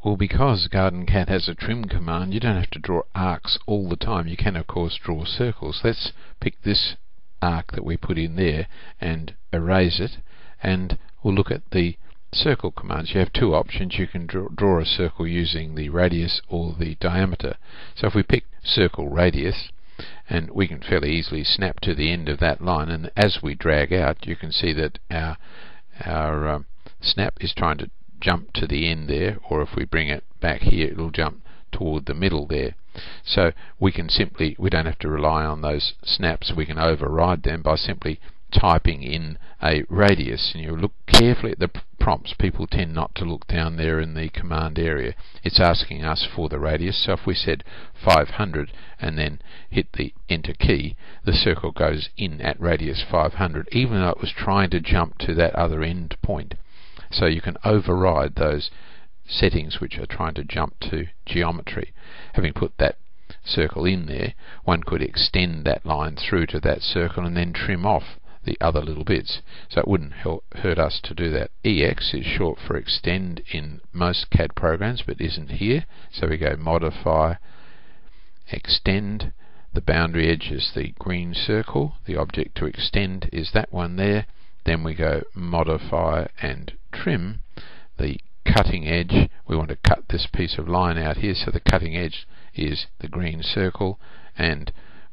Well, because GardenCAD has a trim command, you don't have to draw arcs all the time. You can, of course, draw circles. Let's pick this arc that we put in there and erase it, and we'll look at the circle commands. You have two options. You can draw a circle using the radius or the diameter. So if we pick circle radius, and we can fairly easily snap to the end of that line, and as we drag out, you can see that our snap is trying to jump to the end there, or if we bring it back here, it'll jump toward the middle there. So we don't have to rely on those snaps. We can override them by simply typing in a radius, and you look carefully at the prompts. People tend not to look down there in the command area. It's asking us for the radius, so if we said 500 and then hit the enter key, the circle goes in at radius 500, even though it was trying to jump to that other end point. So you can override those settings which are trying to jump to geometry. Having put that circle in there, one could extend that line through to that circle and then trim off the other little bits. So it wouldn't hurt us to do that. EX is short for extend in most CAD programs, but isn't here. So we go modify, extend. The boundary edge is the green circle. The object to extend is that one there. Then we go modify and trim. The cutting edge, we want to cut this piece of line out here, so the cutting edge is the green circle, and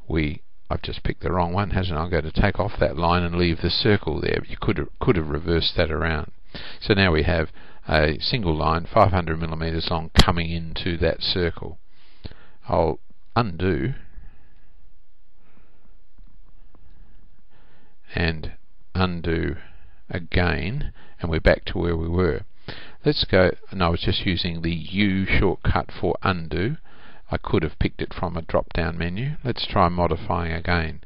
I've just picked the wrong one, hasn't I? I'm going to take off that line and leave the circle there. You could have reversed that around. So now we have a single line 500 millimeters long coming into that circle. I'll undo and undo again, and we're back to where we were. Let's go, and I was just using the U shortcut for undo. I could have picked it from a drop-down menu. Let's try modifying again.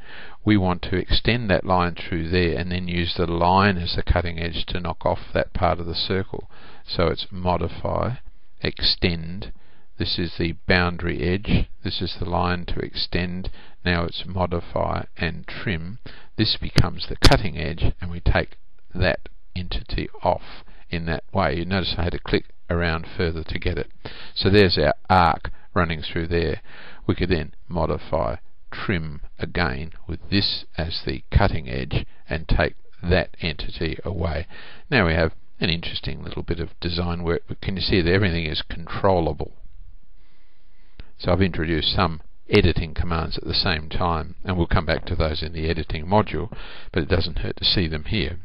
We want to extend that line through there and then use the line as the cutting edge to knock off that part of the circle. So it's modify, extend. This is the boundary edge. This is the line to extend. Now it's modify and trim. This becomes the cutting edge, and we take that entity off in that way. You notice I had to click around further to get it. So there's our arc running through there. We could then modify, trim again with this as the cutting edge and take that entity away. Now we have an interesting little bit of design work, but can you see that everything is controllable? So I've introduced some editing commands at the same time, and we'll come back to those in the editing module, but it doesn't hurt to see them here.